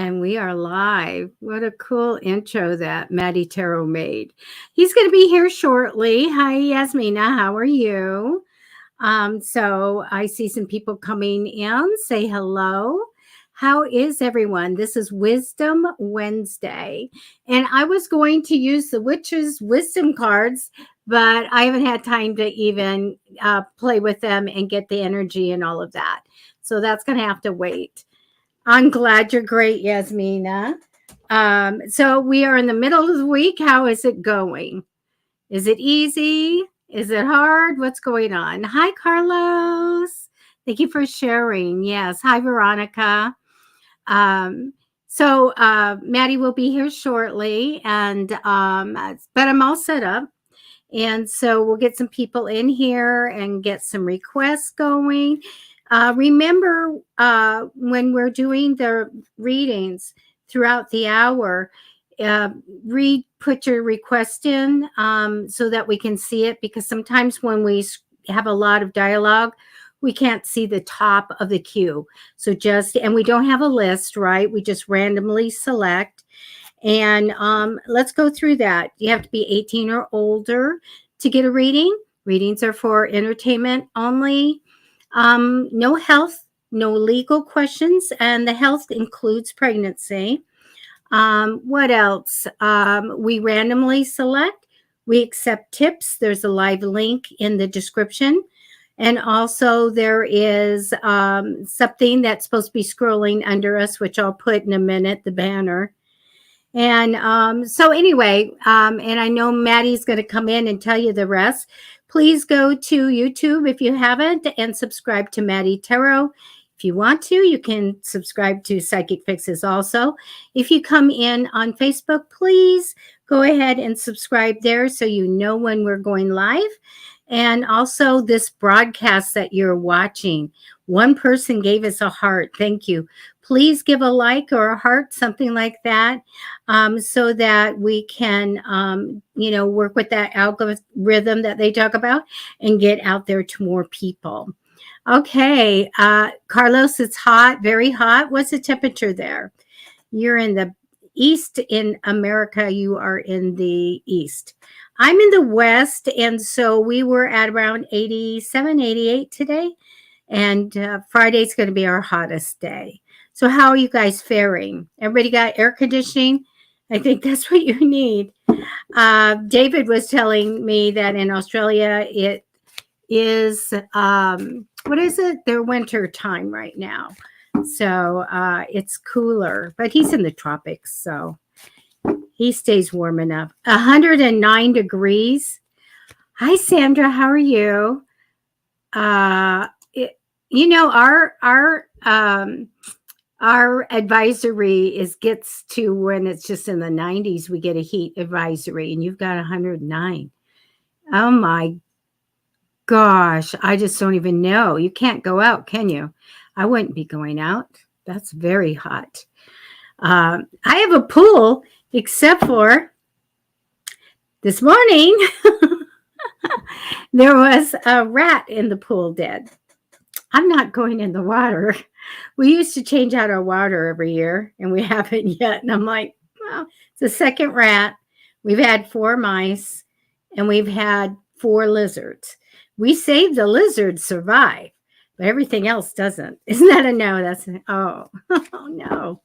And we are live. What a cool intro that Matty Tarot made. He's going to be here shortly. Hi, Yasmina. How are you? So I see some people coming in. Say hello. How is everyone? This is Wisdom Wednesday. And I was going to use the Witch's Wisdom cards, but I haven't had time to even play with them and get the energy and all of that. So that's going to have to wait. I'm glad you're great, Yasmina. So we are in the middle of the week. How is it going? Is it easy? Is it hard? What's going on? Hi, Carlos. Thank you for sharing. Yes. Hi, Veronica. Maddie will be here shortly, and but I'm all set up. And so we'll get some people in here and get some requests going. Remember, when we're doing the readings throughout the hour, put your request in so that we can see it, because sometimes when we have a lot of dialogue, we can't see the top of the queue. So and we don't have a list, right? We just randomly select. And let's go through that. You have to be 18 or older to get a reading. Readings are for entertainment only. No health, no legal questions, and the health includes pregnancy. What else? We randomly select. We accept tips. There's a live link in the description. And also there is something that's supposed to be scrolling under us, which I'll put in a minute, the banner. And so anyway, and I know Maddie's going to come in and tell you the rest. Please go to YouTube if you haven't and subscribe to Matty Tarot. If you want to, you can subscribe to Psychic Fixes also. If you come in on Facebook, please go ahead and subscribe there so you know when we're going live. And also this broadcast that you're watching. One person gave us a heart. Thank you. Please give a like or a heart, something like that, so that we can, work with that algorithm that they talk about and get out there to more people. Okay. Carlos, it's hot, very hot. What's the temperature there? You're in the east in America. You are in the east. I'm in the west, and so we were at around 87, 88 today, and Friday's going to be our hottest day. So how are you guys faring? Everybody got air conditioning? I think that's what you need. David was telling me that in Australia it is, what is it? Their winter time right now. So it's cooler, but he's in the tropics, so he stays warm enough. 109 degrees. Hi, Sandra. How are you? Our advisory gets to when it's just in the 90s, we get a heat advisory, and you've got 109. Oh my gosh, I just don't even know. You can't go out, can you? I wouldn't be going out. That's very hot. I have a pool, except for this morning, there was a rat in the pool dead. I'm not going in the water. We used to change out our water every year, and we haven't yet. And I'm like, well, it's the second rat. We've had 4 mice, and we've had 4 lizards. We saved the lizards survive, but everything else doesn't. Isn't that a no? Oh no.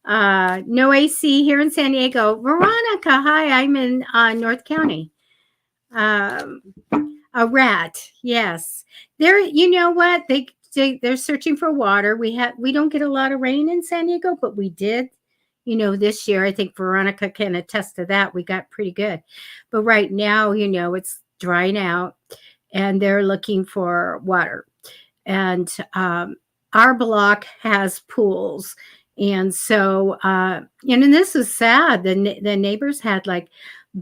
No AC here in San Diego. Veronica, hi, I'm in North County. A rat, yes. You know what? They're searching for water. We don't get a lot of rain in San Diego, but we did, this year. I think Veronica can attest to that. We got pretty good. But right now, it's drying out, and they're looking for water. And our block has pools. And so, and this is sad. The neighbors had like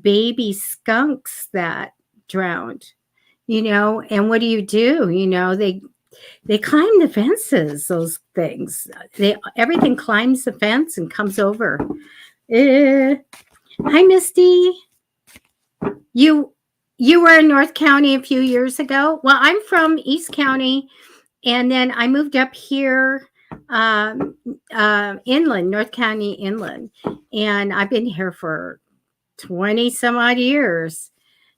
baby skunks that drowned, and what do? They climb the fences, those things. Everything climbs the fence and comes over. Hi, Misty. You were in North County a few years ago. Well, I'm from East County, and then I moved up here um, inland, North County inland. And I've been here for 20 some odd years.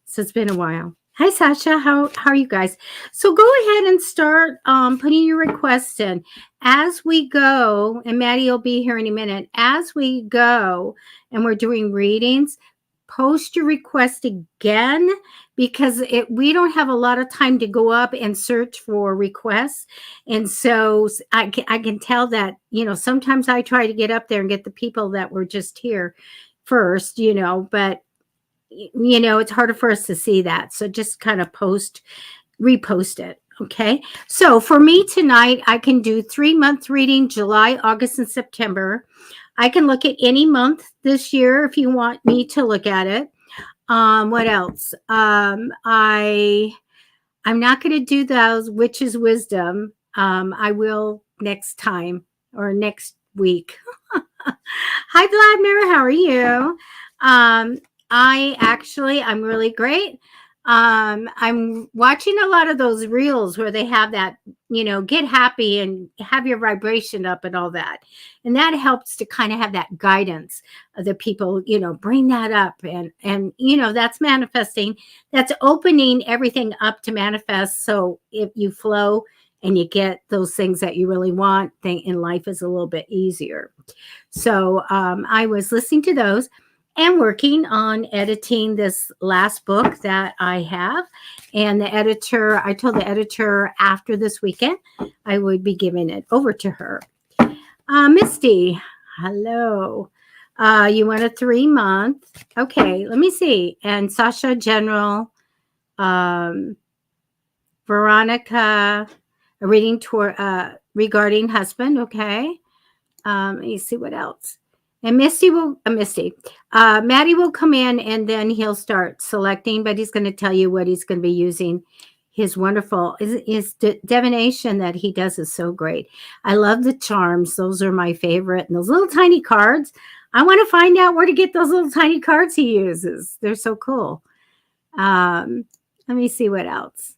So it's been a while. Hi, Sasha. How are you guys? So go ahead and start putting your requests in as we go. And Maddie will be here in a minute. As we go and we're doing readings, post your request again because we don't have a lot of time to go up and search for requests. And so I can tell that, sometimes I try to get up there and get the people that were just here first, but it's harder for us to see that. So just kind of repost it. Okay. So for me tonight, I can do 3-month reading, July, August, and September. I can look at any month this year if you want me to look at it. What else? I'm not going to do those witches wisdom. I will next time or next week. Hi, Vladimir. How are you? I'm really great. I'm watching a lot of those reels where they have that, get happy and have your vibration up and all that. And that helps to kind of have that guidance of the people, bring that up and, that's manifesting, that's opening everything up to manifest. So if you flow and you get those things that you really want, in life is a little bit easier. So I was listening to those and working on editing this last book that I have. And I told the editor after this weekend, I would be giving it over to her. Misty, hello. You want a 3-month? Okay, let me see. And Sasha, general. Veronica, a reading regarding husband. Okay. Let me see what else. And Maddie will come in and then he'll start selecting, but he's going to tell you what he's going to be using. His wonderful, his divination that he does is so great. I love the charms. Those are my favorite. And those little tiny cards. I want to find out where to get those little tiny cards he uses. They're so cool. Let me see what else.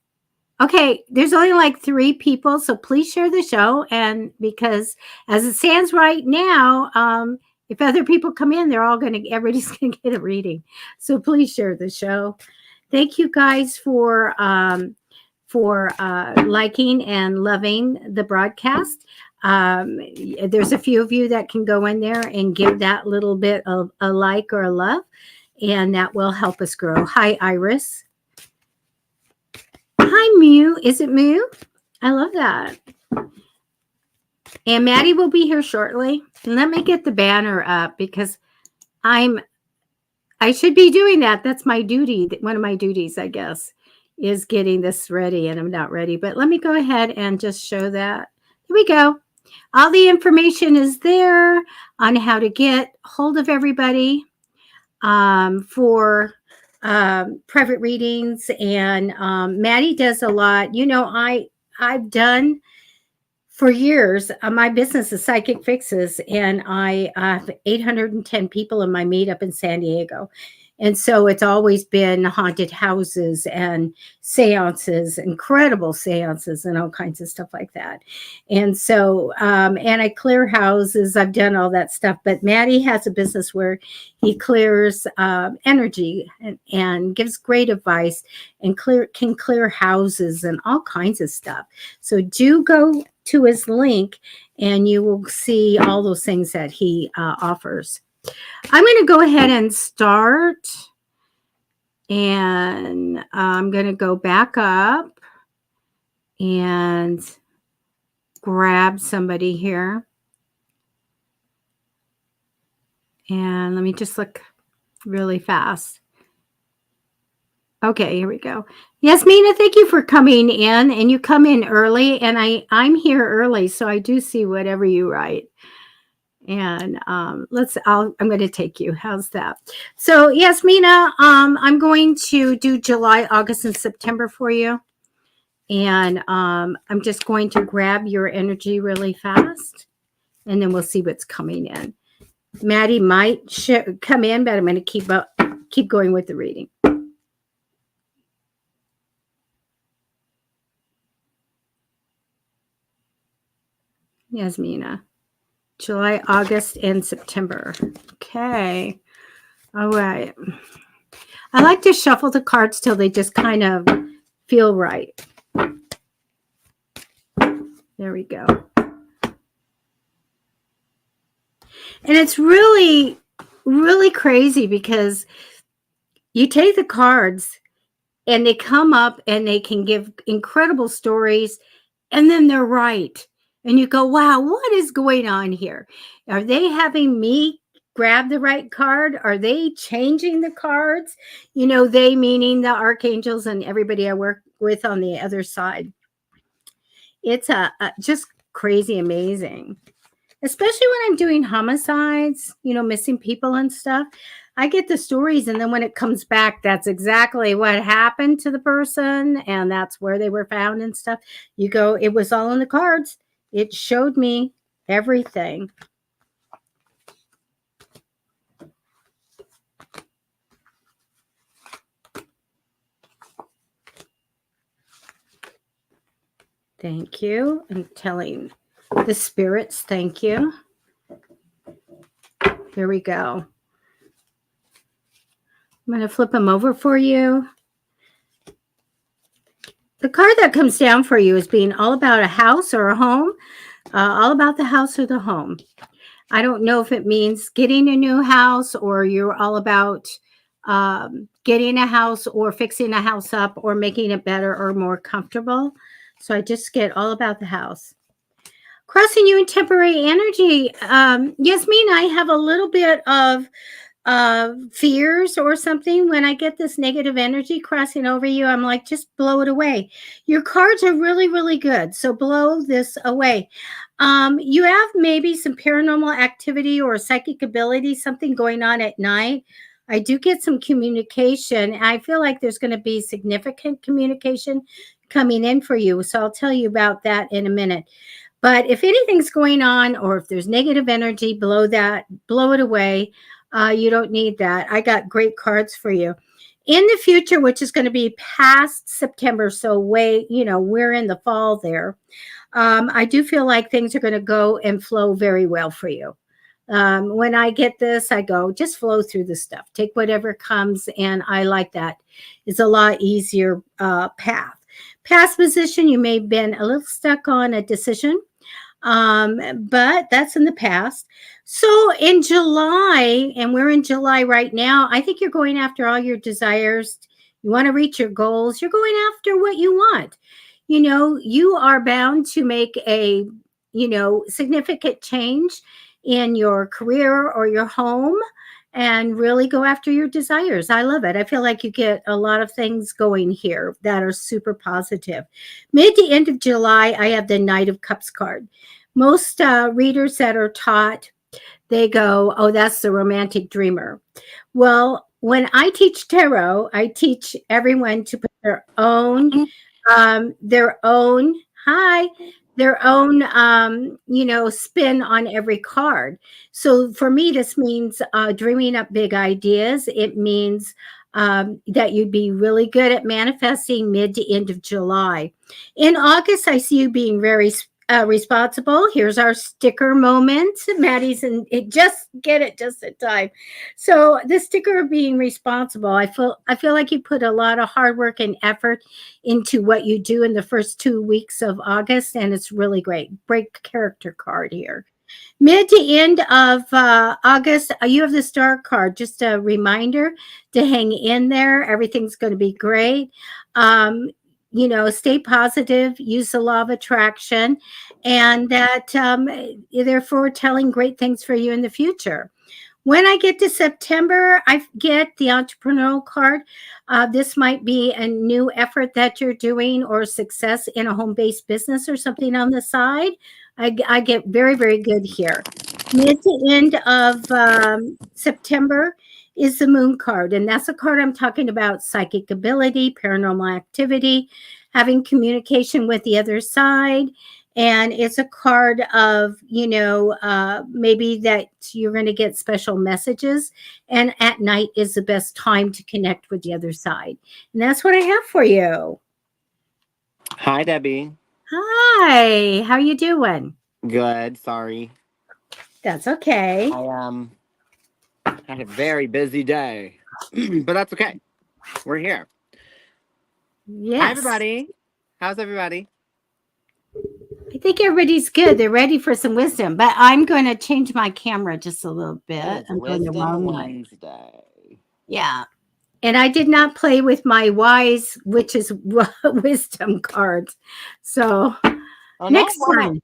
Okay, there's only like 3 people, so please share the show. And because as it stands right now, if other people come in, everybody's gonna get a reading. So please share the show. Thank you guys for liking and loving the broadcast. There's a few of you that can go in there and give that little bit of a like or a love, and that will help us grow. Hi, Iris. Hi, Mew. Is it Mew? I love that. And Maddie will be here shortly. And let me get the banner up because I should be doing that. That's my duty. One of my duties, I guess, is getting this ready, and I'm not ready. But let me go ahead and just show that. Here we go. All the information is there on how to get hold of everybody for private readings. And Maddie does a lot. I've done for years, my business is Psychic Fixes, and I have 810 people in my meetup in San Diego. And so it's always been haunted houses and seances, incredible seances and all kinds of stuff like that. And so, and I clear houses. I've done all that stuff. But Maddie has a business where he clears energy and gives great advice and can clear houses and all kinds of stuff. So do go to his link and you will see all those things that he offers. I'm going to go ahead and start, and I'm going to go back up and grab somebody here. And let me just look really fast. Okay, here we go. Yes, Mina, thank you for coming in, and you come in early, and I'm here early, so I do see whatever you write. And I'm going to take you. How's that? So yes, Mina, I'm going to do July, August, and September for you. And I'm just going to grab your energy really fast, and then we'll see what's coming in. Maddie might come in, but I'm going to keep going with the reading. Yasmina. July, August, and September. Okay. All right. I like to shuffle the cards till they just kind of feel right. There we go. And it's really, really crazy because you take the cards and they come up and they can give incredible stories, and then they're right. And you go, wow, what is going on here? Are they having me grab the right card? Are they changing the cards? You know, they meaning the archangels and everybody I work with on the other side. It's just crazy amazing. Especially when I'm doing homicides, you know, missing people and stuff. I get the stories, and then when it comes back, that's exactly what happened to the person, and that's where they were found and stuff. You go, it was all in the cards. It showed me everything. Thank you. I'm telling the spirits, thank you. Here we go. I'm going to flip them over for you. The card that comes down for you is being all about a house or a home, all about the house or the home. I don't know if it means getting a new house or you're all about getting a house or fixing a house up or making it better or more comfortable. So I just get all about the house. Crossing you in temporary energy. Yasmin, I have a little bit of fears or something. When I get this negative energy crossing over you, I'm like, just blow it away. Your cards are really, really good. So blow this away. You have maybe some paranormal activity or psychic ability, something going on at night. I do get some communication. I feel like there's going to be significant communication coming in for you. So I'll tell you about that in a minute. But if anything's going on or if there's negative energy, blow it away. You don't need that. I got great cards for you. In the future, which is going to be past September, so we're in the fall there. I do feel like things are going to go and flow very well for you. When I get this, I go, just flow through the stuff. Take whatever comes, and I like that. It's a lot easier path. Past position, you may have been a little stuck on a decision, but that's in the past. So in July, and we're in July right now, I think you're going after all your desires. You want to reach your goals. You're going after what you want. You know, you are bound to make a, significant change in your career or your home and really go after your desires. I love it. I feel like you get a lot of things going here that are super positive. Mid to end of July, I have the Knight of Cups card. Most readers that are taught, they go, oh, that's the romantic dreamer. Well, when I teach tarot, I teach everyone to put their own spin on every card. So for me, this means dreaming up big ideas. It means that you'd be really good at manifesting mid to end of July. In August, I see you being very responsible. Here's our sticker moment. Maddie's in it, just get it just in time. So the sticker of being responsible, I feel like you put a lot of hard work and effort into what you do in the first 2 weeks of August, and it's really great. Great character card here. Mid to end of August, you have the star card. Just a reminder to hang in there. Everything's going to be great. Stay positive, use the law of attraction, and that therefore telling great things for you in the future. When I get to September, I get the entrepreneurial card. This might be a new effort that you're doing or success in a home-based business or something on the side. I get very, very good here. Mid to end of September is the Moon card, and that's a card I'm talking about: psychic ability, paranormal activity, having communication with the other side. And it's a card of, maybe that you're going to get special messages, and at night is the best time to connect with the other side. And that's what I have for you. Hi, Debbie. Hi, how you doing? Good. Sorry. That's okay. I had a very busy day, but that's okay. We're here. Hi, Yes. everybody. How's everybody? I think everybody's good. They're ready for some wisdom, but I'm going to change my camera just a little bit. It is I'm going the Wisdom wrong way. Wednesday. Yeah. And I did not play with my wise witch's wisdom cards. So Oh no, next why not?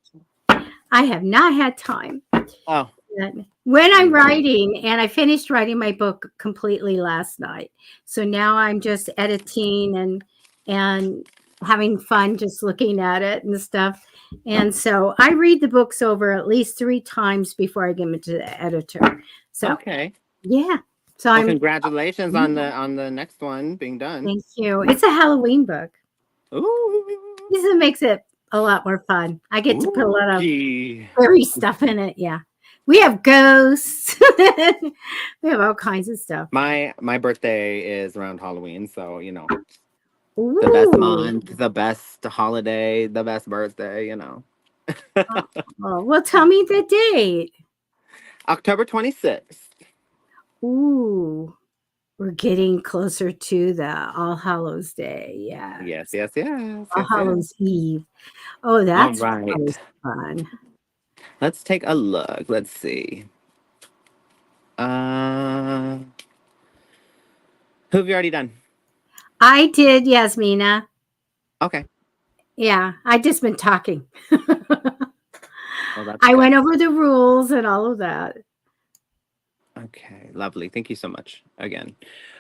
time, I have not had time. Oh, When I'm writing, and I finished writing my book completely last night. So now I'm just editing and having fun just looking at it and stuff. And so I read the books over at least 3 times before I give them to the editor. So okay. yeah. So Well, I'm congratulations on the next one being done. thank you. It's a Halloween book. Ooh. This makes it a lot more fun. I get to put a lot of Gee. scary stuff in it. Yeah. We have ghosts. We have all kinds of stuff. My birthday is around Halloween, so the best Ooh. month, the best holiday, the best birthday. Oh, well, tell me the date. October 26th. Ooh. We're getting closer to the All Hallows Day. Yeah. Yes, yes, yes, All yes, yes. Hallows Eve. Oh, All that's right. always fun. Let's take a look. Let's see. Uh, who have you already done? I did, Yasmina. Okay. Yeah, I just been talking. Well, that's I good. went over the rules and all of that. Okay, lovely. Thank you so much again.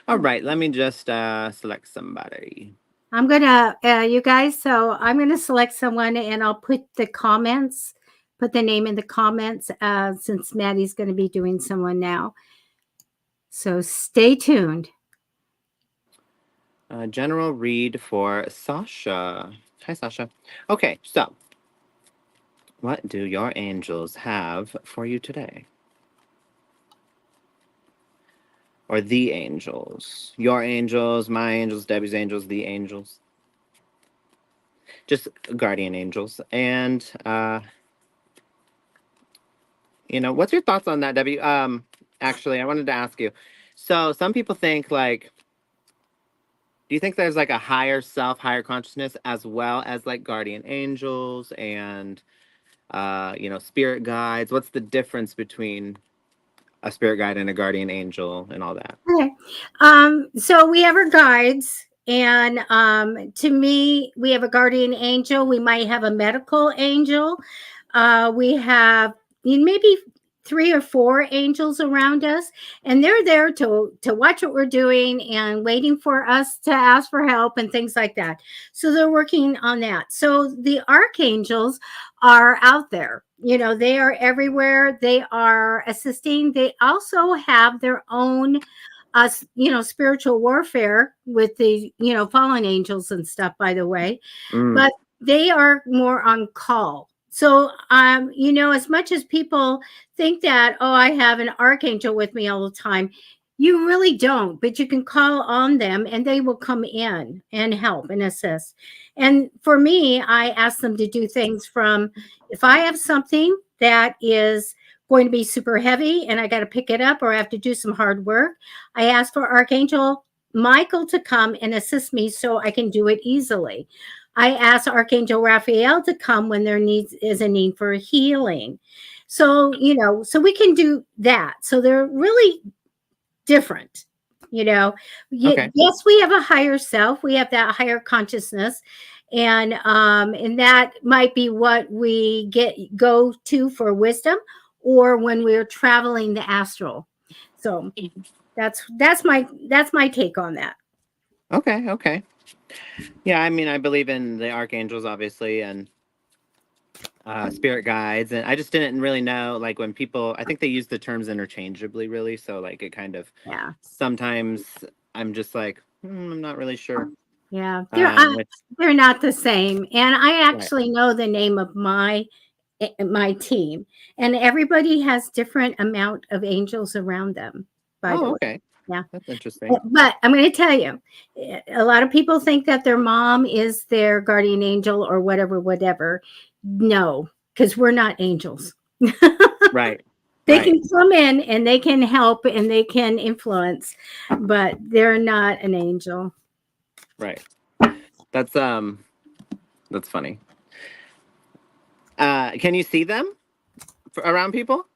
All right, let me just select somebody. I'm gonna, you guys. So I'm gonna select someone, and I'll put the comments, put the name in the comments, since Maddie's going to be doing someone now. So stay tuned. General read for Sasha. Hi, Sasha. Okay, so what do your angels have for you today? Or the angels? Your angels, my angels, Debbie's angels, the angels. Just guardian angels. And what's your thoughts on that, Debbie? Actually, I wanted to ask you. So some people think like, do you think there's like a higher self, higher consciousness, as well as like guardian angels and spirit guides? What's the difference between a spirit guide and a guardian angel and all that? Okay. So we have our guides, and to me, we have a guardian angel. We might have a medical angel. We have maybe 3 or 4 angels around us, and they're there to watch what we're doing and waiting for us to ask for help and things like that. So they're working on that. So the archangels are out there. They are everywhere. They are assisting. They also have their own spiritual warfare with the fallen angels and stuff, by the way. Mm, But they are more on call. So as much as people think that, oh, I have an archangel with me all the time, you really don't, but you can call on them and they will come in and help and assist. And for me, I ask them to do things from, if I have something that is going to be super heavy and I got to pick it up or I have to do some hard work, I ask for Archangel Michael to come and assist me so I can do it easily. I ask Archangel Raphael to come when there is a need for healing. So, so we can do that. So they're really different. okay. Yes, we have a higher self. We have that higher consciousness. And that might be what we go to for wisdom, or when we're traveling the astral. So that's my take on that. Okay. Okay. Yeah, I mean, I believe in the archangels, obviously, and spirit guides, and I just didn't really know, like, when people, I think they use the terms interchangeably, really. So, like, it kind of Yeah. sometimes I'm just like, I'm not really sure. Yeah. Which, They're not the same. And I right. actually know the name of my team, and everybody has different amount of angels around them, by the Oh, way. okay. Yeah. That's interesting. But I'm going to tell you, a lot of people think that their mom is their guardian angel or whatever. No, because we're not angels. Right. They Right. can come in and they can help and they can influence, but they're not an angel. Right. That's that's funny. Can you see them around people?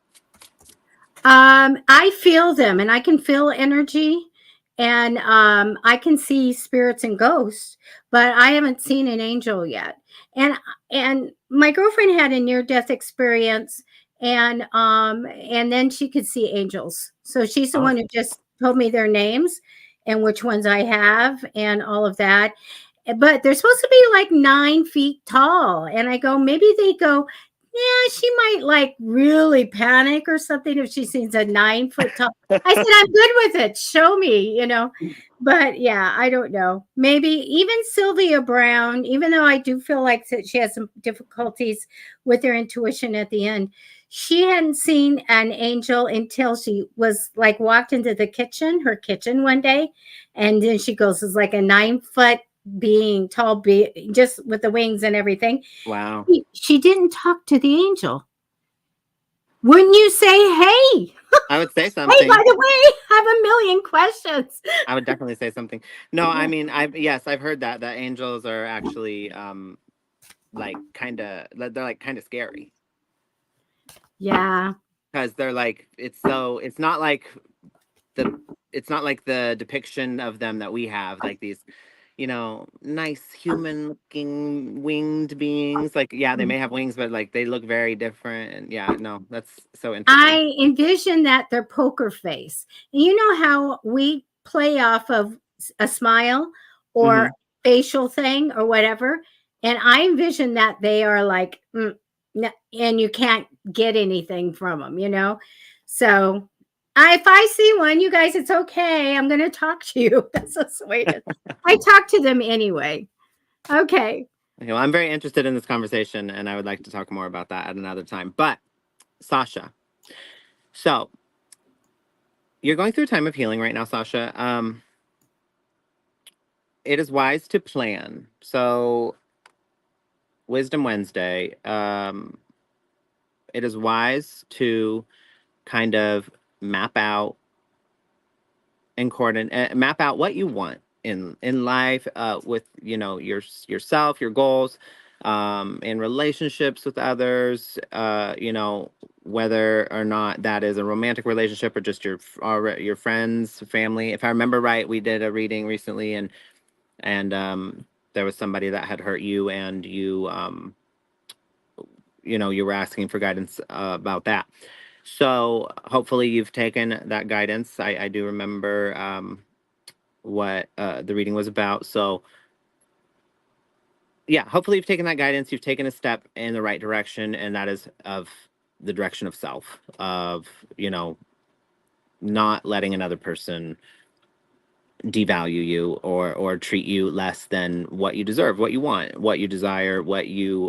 I feel them and I can feel energy and I can see spirits and ghosts, but I haven't seen an angel yet. And my girlfriend had a near death experience and then she could see angels. So she's the Oh, one who just told me their names and which ones I have and all of that. But they're supposed to be like 9 feet tall. And I go, maybe they go, yeah, she might like really panic or something if she sees a 9 foot tall. I said, I'm good with it. Show me, you know. But yeah, I don't know. Maybe even Sylvia Brown, even though I do feel like that she has some difficulties with her intuition at the end, she hadn't seen an angel until she was like walked into the kitchen, her kitchen one day. And then she goes, it's like a 9 foot being, tall being, just with the wings and everything. wow. She didn't talk to the angel. Wouldn't you say, hey, I would say hey, by something. the way, I have a million questions? I would definitely say something. No, I mean, I've heard that angels are actually like kind of they're like kind of scary Yeah. because they're like it's not like the it's not like the depiction of them that we have, like these, nice human looking winged beings. Like, yeah, they may have wings, but like they look very different. And yeah, no, that's so interesting. I envision that their poker face. And you know how we play off of a smile or Hmm. facial thing or whatever? And I envision that they are like, and you can't get anything from them, you know? So if I see one, you guys, it's okay. I'm going to talk to you. That's so sweet. I talk to them anyway. Okay. Well, I'm very interested in this conversation, and I would like to talk more about that at another time. But Sasha, so you're going through a time of healing right now, Sasha. It is wise to plan. So, Wisdom Wednesday. It is wise to kind of map out and coordinate, map out what you want in life, with yourself, your goals, in relationships with others. Whether or not that is a romantic relationship or just your friends, family. If I remember right, we did a reading recently, and there was somebody that had hurt you, and you were asking for guidance about that. So hopefully you've taken that guidance. I do remember what the reading was about. So yeah, hopefully you've taken that guidance. You've taken a step in the right direction, and that is of the direction of self, of not letting another person devalue you or treat you less than what you deserve, what you want, what you desire, what you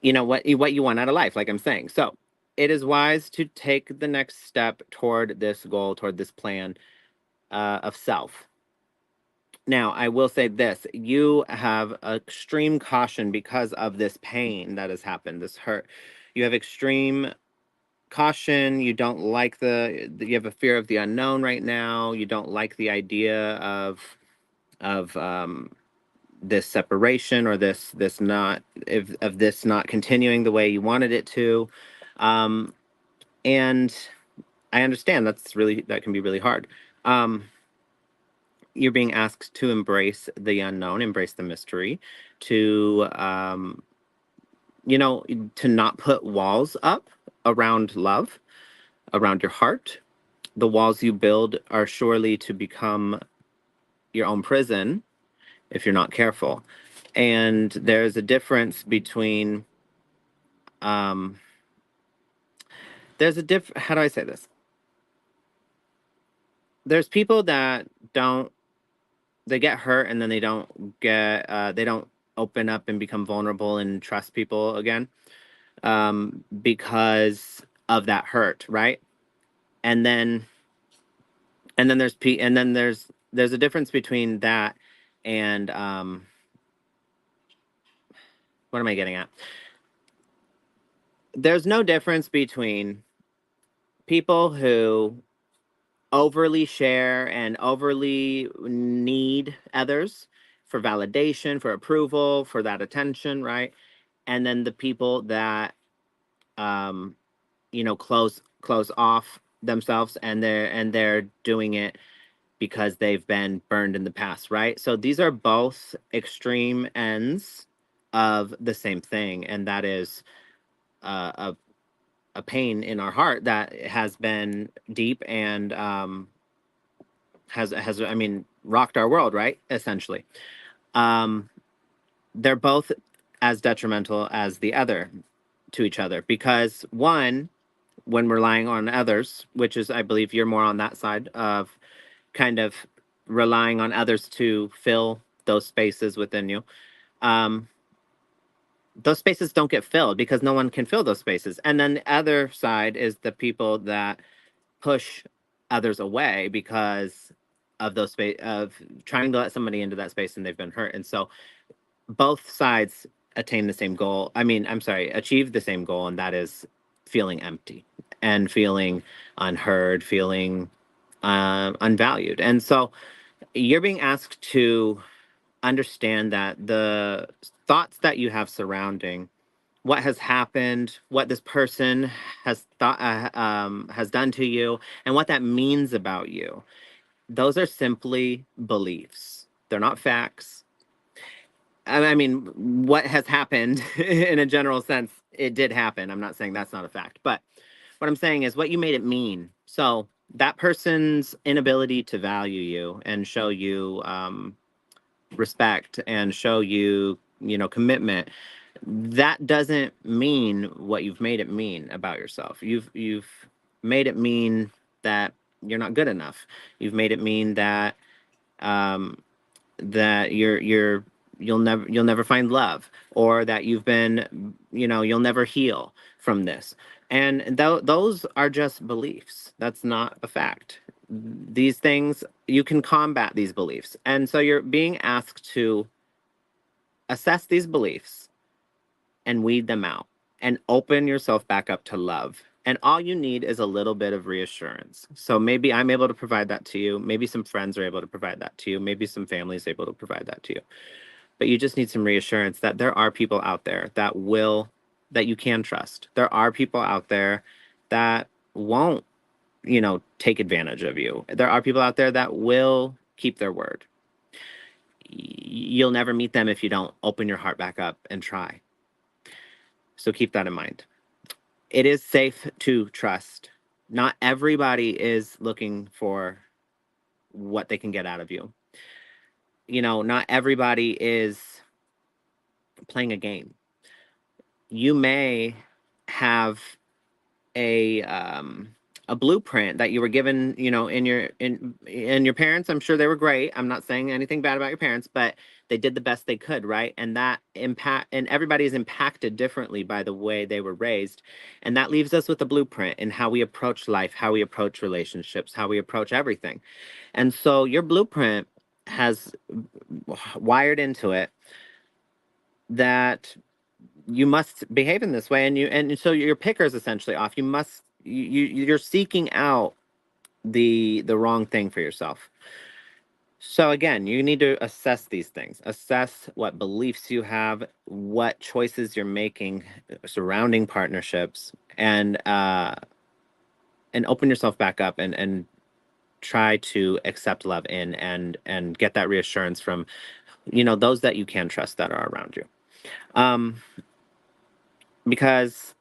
what you want out of life, like I'm saying. So it is wise to take the next step toward this goal, toward this plan of self. Now, I will say this: you have extreme caution because of this pain that has happened, this hurt. You have extreme caution. You don't like you have a fear of the unknown right now. You don't like the idea of this separation, or this not of this not continuing the way you wanted it to. Um, and I understand that can be really hard. Um, you're being asked to embrace the unknown, embrace the mystery, to to not put walls up around love, around your heart. The walls you build are surely to become your own prison if you're not careful. And there's a difference between um how do I say this? There's people that don't they get hurt, and then they don't open up and become vulnerable and trust people again, because of that hurt, right? And then there's a difference between that and what am I getting at? there's no difference between people who overly share and overly need others for validation, for approval, for that attention, right? And then the people that um close off themselves, and they're doing it because they've been burned in the past, right? So these are both extreme ends of the same thing, and that is a pain in our heart that has been deep and has I mean rocked our world, right? Essentially, um, they're both as detrimental as the other to each other, because one, when relying on others, which is, I believe, you're more on that side of kind of relying on others to fill those spaces within you. Um, those spaces don't get filled because no one can fill those spaces. And then the other side is the people that push others away because of those space of trying to let somebody into that space and they've been hurt. And so both sides attain the same goal. I mean, I'm sorry, achieve the same goal, and that is feeling empty and feeling unheard, feeling unvalued. And so you're being asked to understand that the thoughts that you have surrounding what has happened, what this person has done to you, and what that means about you. Those are simply beliefs. They're not facts. I mean, what has happened in a general sense, it did happen. I'm not saying that's not a fact, but what I'm saying is what you made it mean. So that person's inability to value you and show you respect and show you, commitment, that doesn't mean what you've made it mean about yourself. You've made it mean that you're not good enough. You've made it mean that um, that you'll never find love, or that you've been, you'll never heal from this. And those are just beliefs. That's not a fact. These things, you can combat these beliefs. And so you're being asked to assess these beliefs and weed them out and open yourself back up to love. And all you need is a little bit of reassurance. So maybe I'm able to provide that to you. Maybe some friends are able to provide that to you. Maybe some family is able to provide that to you. But you just need some reassurance that there are people out there that you can trust. There are people out there that won't, take advantage of you. There are people out there that will keep their word. You'll never meet them if you don't open your heart back up and try. So keep that in mind. It is safe to trust. Not everybody is looking for what they can get out of you. Not everybody is playing a game. You may have a a blueprint that you were given, in your parents. I'm sure they were great. I'm not saying anything bad about your parents, but they did the best they could, right? And that impact, and everybody is impacted differently by the way they were raised. And that leaves us with a blueprint in how we approach life, how we approach relationships, how we approach everything. And so your blueprint has wired into it that you must behave in this way, and so your picker is essentially off. You're seeking out the wrong thing for yourself. So again, you need to assess these things. Assess what beliefs you have, what choices you're making surrounding partnerships, and open yourself back up, and try to accept love in, and get that reassurance from, those that you can trust that are around you. Um, because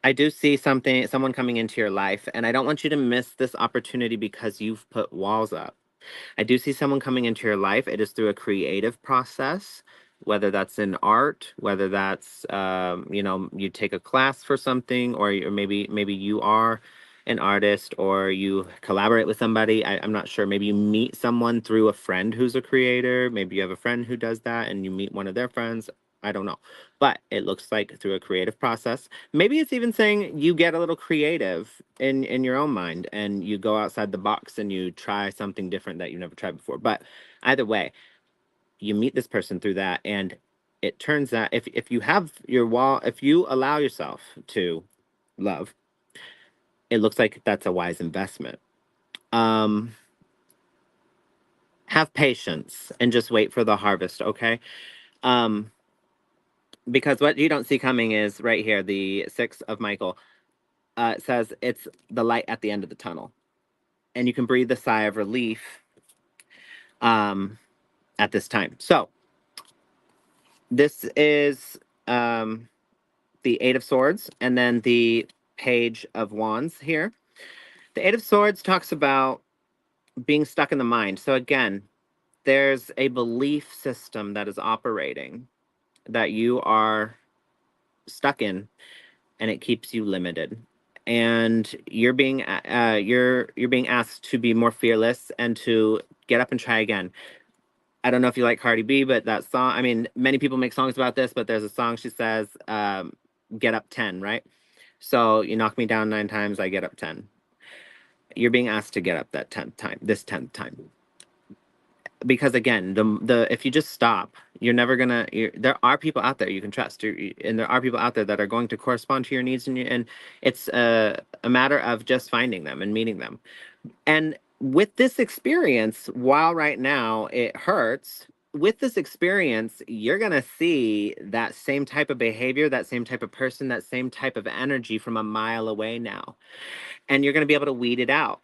I do see someone coming into your life, and I don't want you to miss this opportunity because you've put walls up. I do see someone coming into your life. It is through a creative process, whether that's in art, whether that's, you take a class for something, or maybe you are an artist, or you collaborate with somebody. I'm not sure. Maybe you meet someone through a friend who's a creator. Maybe you have a friend who does that, and you meet one of their friends. I don't know. But it looks like through a creative process. Maybe it's even saying you get a little creative in your own mind, and you go outside the box and you try something different that you never tried before. But either way, you meet this person through that, and it turns out if you have your wall, if you allow yourself to love, it looks like that's a wise investment. Um, have patience and just wait for the harvest, okay? Um, because what you don't see coming is right here, the six of Michael. It says it's the light at the end of the tunnel, and you can breathe a sigh of relief um, at this time. So this is the Eight of Swords, and then the Page of Wands here. The Eight of Swords talks about being stuck in the mind. So again, there's a belief system that is operating that you are stuck in, and it keeps you limited. And you're being asked to be more fearless and to get up and try again. I don't know if you like Cardi B, but that song, I mean, many people make songs about this, but there's a song she says, get up 10, right? So you knock me down 9 times, I get up 10. You're being asked to get up that 10th time, this 10th time. Because again, the if you just stop, you're never gonna. There are people out there you can trust, and there are people out there that are going to correspond to your needs, and it's a matter of just finding them and meeting them. And with this experience, while right now it hurts, with this experience, you're gonna see that same type of behavior, that same type of person, that same type of energy from a mile away now, and you're gonna be able to weed it out.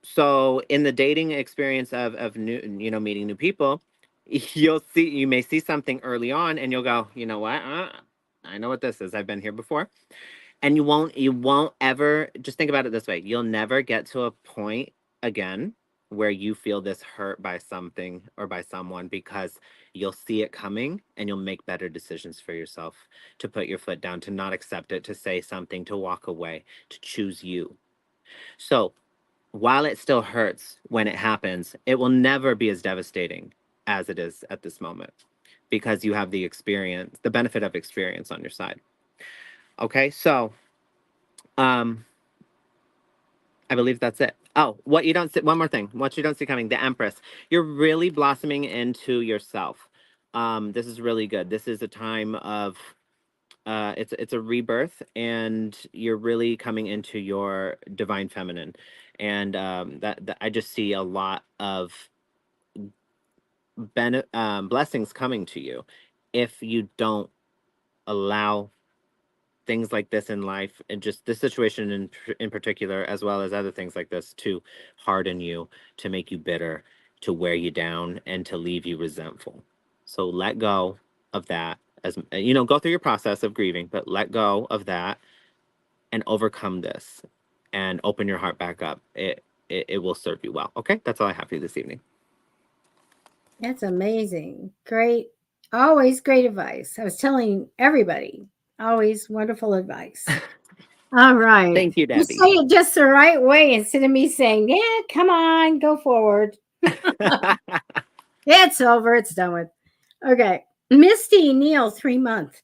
So in the dating experience of new, meeting new people, you may see something early on and you'll go, you know what, I know what this is, I've been here before. And you won't ever, just think about it this way, you'll never get to a point again where you feel this hurt by something or by someone, because you'll see it coming and you'll make better decisions for yourself, to put your foot down, to not accept it, to say something, to walk away, to choose you. So while it still hurts when it happens, it will never be as devastating as it is at this moment, because you have the experience, the benefit of experience on your side. Okay, so um I believe that's it. Oh, what you don't see, one more thing, what you don't see coming, the Empress. You're really blossoming into yourself. This is really good. This is a time of it's a rebirth, and you're really coming into your divine feminine. And that I just see a lot of blessings coming to you if you don't allow things like this in life, and just this situation in particular, as well as other things like this, to harden you, to make you bitter, to wear you down, and to leave you resentful. So let go of that, as go through your process of grieving, but let go of that and overcome this, and open your heart back up. It will serve you well. Okay, that's all I have for you this evening. That's amazing. Great. Always great advice. I was telling everybody, always wonderful advice. All right. Thank you, You Debbie. say it just the right way instead of me saying, yeah, come on, go forward. It's over. It's done with. Okay. Misty Neal, 3 month.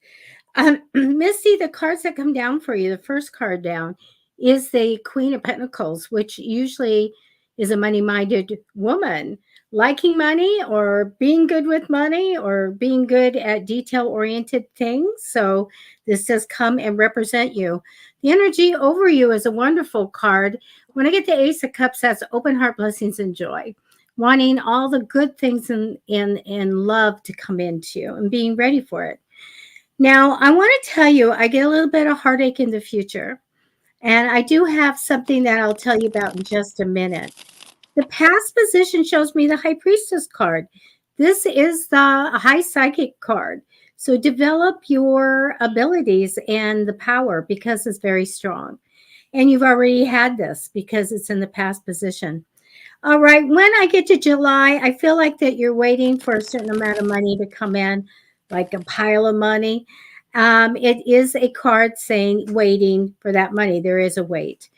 Misty, the cards that come down for you, the first card down is the Queen of Pentacles, which usually is a money minded woman, liking money or being good with money or being good at detail oriented things. So this does come and represent you. The energy over you is a wonderful card. When I get the Ace of Cups, that's open heart, blessings, and joy. Wanting all the good things in love to come into you and being ready for it. Now, I want to tell you, I get a little bit of heartache in the future. And I do have something that I'll tell you about in just a minute. The past position shows me the High Priestess card. This is the High Psychic card. So develop your abilities and the power, because it's very strong. And you've already had this because it's in the past position. All right. When I get to July, I feel like that you're waiting for a certain amount of money to come in, like a pile of money. It is a card saying waiting for that money. There is a wait.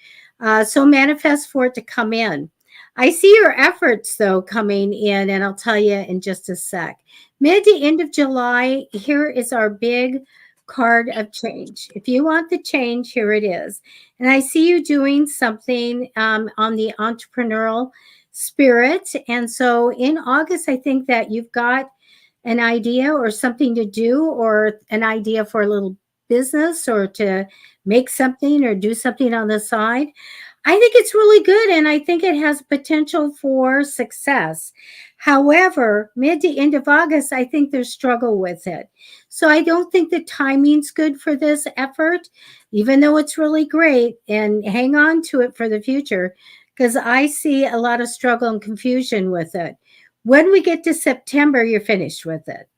So manifest for it to come in. I see your efforts, though, coming in, and I'll tell you in just a sec. Mid to end of July, here is our big card of change. If you want the change, here it is. And I see you doing something on the entrepreneurial spirit. And so in August, I think that you've got an idea or something to do, or an idea for a little business, or to make something or do something on the side, I think it's really good, and I think it has potential for success. However, mid to end of August, I think there's struggle with it. So I don't think the timing's good for this effort, even though it's really great, and hang on to it for the future, because I see a lot of struggle and confusion with it. When we get to September, you're finished with it.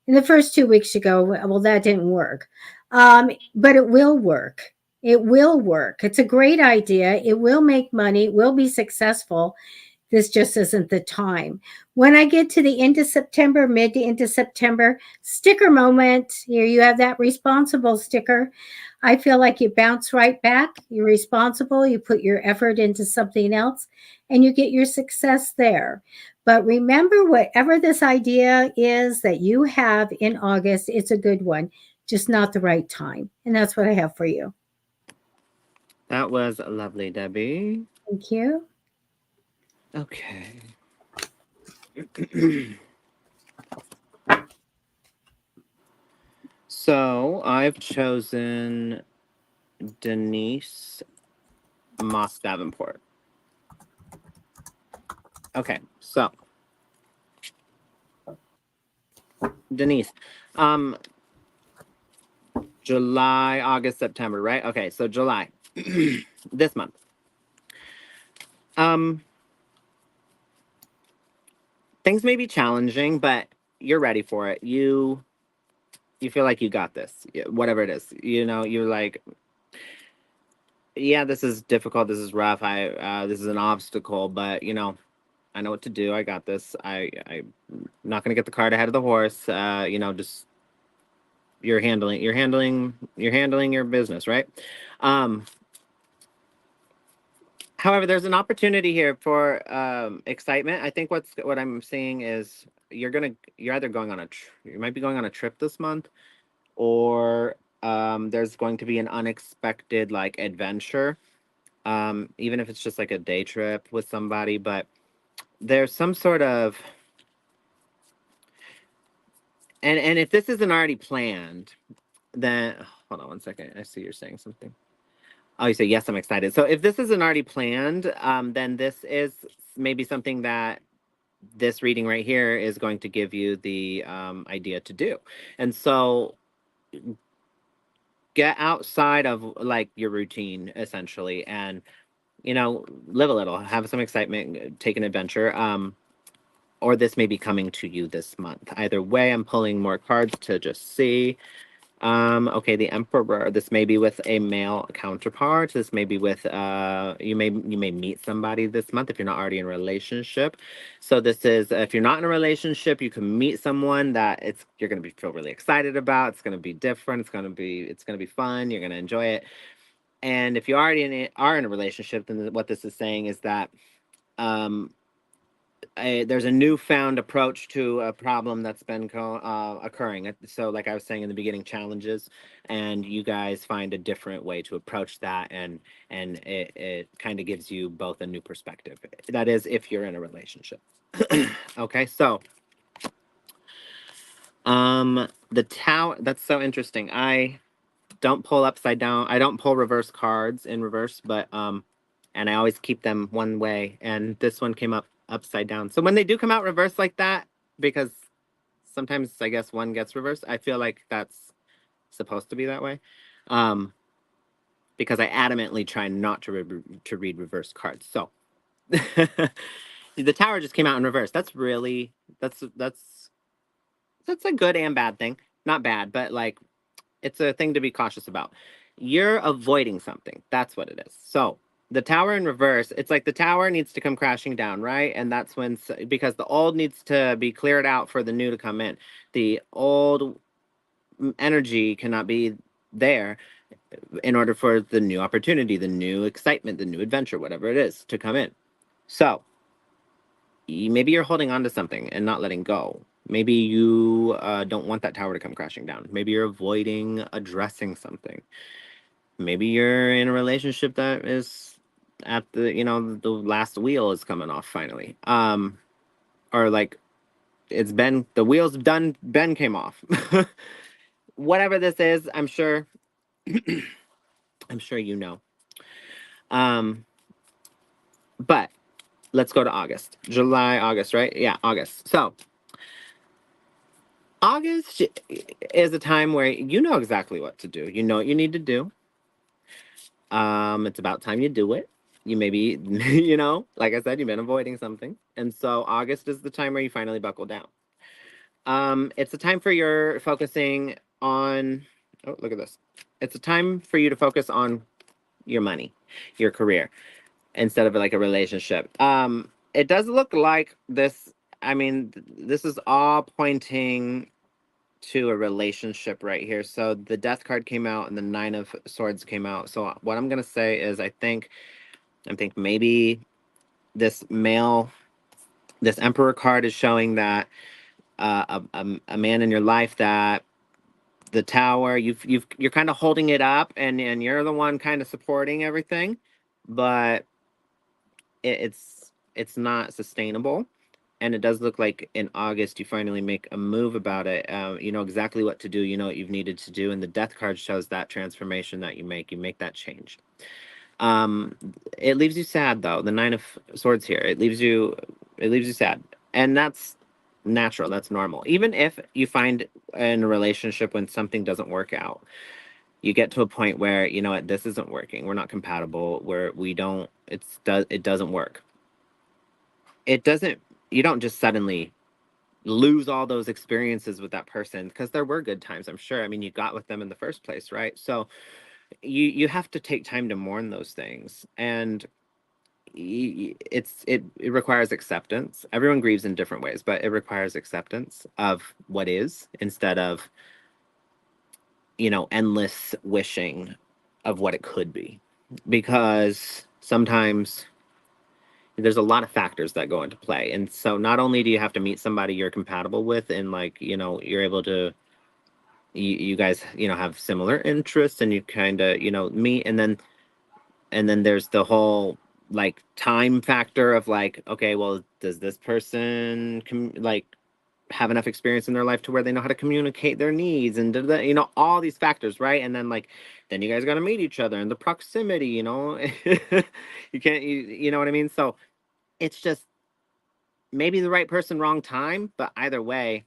In the first 2 weeks, you go, well, that didn't work. But it will work. It will work. It's a great idea. It will make money. It will be successful. This just isn't the time. When I get to the end of September, mid to end of September, sticker moment. Here you have that responsible sticker. I feel like you bounce right back. You're responsible. You put your effort into something else and you get your success there. But remember, whatever this idea is that you have in August, it's a good one, just not the right time. And that's what I have for you. That was lovely, Debbie. Thank you. Okay. So I've chosen Denise Moss Davenport. Okay, so Denise, July, August, September, right? Okay, so July, this month. Things may be challenging, but you're ready for it. You feel like you got this, whatever it is. You know, you're like, yeah, this is difficult. This is rough. This is an obstacle, but you know, I know what to do. I got this. I'm not gonna get the cart ahead of the horse. You know, just you're handling your business, right? Um, However, there's an opportunity here for excitement. I think what I'm seeing is you're either going on you might be going on a trip this month, or there's going to be an unexpected like adventure, even if it's just like a day trip with somebody. But there's some sort of, and if this isn't already planned, then hold on one second. I see you're saying something. Oh, you say, yes, I'm excited. So if this isn't already planned, then this is maybe something that this reading right here is going to give you the idea to do. And so get outside of like your routine essentially, and, you know, live a little, have some excitement, take an adventure. Or this may be coming to you this month. Either way, I'm pulling more cards to just see. Okay, the Emperor. This may be with a male counterpart. This may be with you may meet somebody this month if you're not already in a relationship. So this is, if you're not in a relationship, you can meet someone that you're gonna feel really excited about. It's gonna be different. It's gonna be fun. You're gonna enjoy it. And if you already are in a relationship, then what this is saying is that um there's a newfound approach to a problem that's been occurring. So, like I was saying in the beginning, challenges, and you guys find a different way to approach that, and it kind of gives you both a new perspective. That is, if you're in a relationship. Okay, so the tower. That's so interesting. I don't pull upside down. I don't pull reverse cards in reverse, but and I always keep them one way. And this one came up upside down. So when they do come out reverse like that, because sometimes I guess one gets reversed, I feel like that's supposed to be that way. Um, because I adamantly try not to read reverse cards. So the tower just came out in reverse. That's that's a good and bad thing. Not bad, but like it's a thing to be cautious about. You're avoiding something. That's what it is. So the tower in reverse, it's like the tower needs to come crashing down, right? And that's when, because the old needs to be cleared out for the new to come in. The old energy cannot be there in order for the new opportunity, the new excitement, the new adventure, whatever it is, to come in. So maybe you're holding on to something and not letting go. Maybe you don't want that tower to come crashing down. Maybe you're avoiding addressing something. Maybe you're in a relationship that is at the last wheel is coming off finally. Or like it's been, the wheels done been came off. Whatever this is, I'm sure I'm sure you know. Um, but let's go to August. July, August, right? Yeah, August. So August is a time where you know exactly what to do. You know what you need to do. It's about time you do it. You maybe, you know, like I said, you've been avoiding something. And so August is the time where you finally buckle down. It's a time for your focusing on, oh, look at this. It's a time for you to focus on your money, your career, instead of like a relationship. It does look like this. I mean, this is all pointing to a relationship right here. So the death card came out and the nine of swords came out. So what I'm gonna say is I think maybe this male, this emperor card is showing that a man in your life, that the tower, you're kind of holding it up, and you're the one kind of supporting everything, but it's not sustainable. And it does look like in August you finally make a move about it. You know exactly what to do. You know what you've needed to do, and the death card shows that transformation that you make. You make that change. Um, it leaves you sad though. The nine of swords here. It leaves you sad, and that's natural. That's normal. Even if you find in a relationship when something doesn't work out, you get to a point where you know what, this isn't working. We're not compatible. We don't. It doesn't work. It doesn't. You don't just suddenly lose all those experiences with that person, because there were good times, I'm sure. I mean, you got with them in the first place, right? So you have to take time to mourn those things, and it requires acceptance. Everyone grieves in different ways, but it requires acceptance of what is, instead of, you know, endless wishing of what it could be, because sometimes there's a lot of factors that go into play. And so not only do you have to meet somebody you're compatible with, and like, you know, you're able to, you guys, you know, have similar interests, and you kind of, you know, meet, and then there's the whole like time factor of like, okay, well, does this person like have enough experience in their life to where they know how to communicate their needs, and you know, all these factors, right? And then like, then you guys got to meet each other, and the proximity, you know, you can't, you know what I mean? So it's just maybe the right person, wrong time, but either way,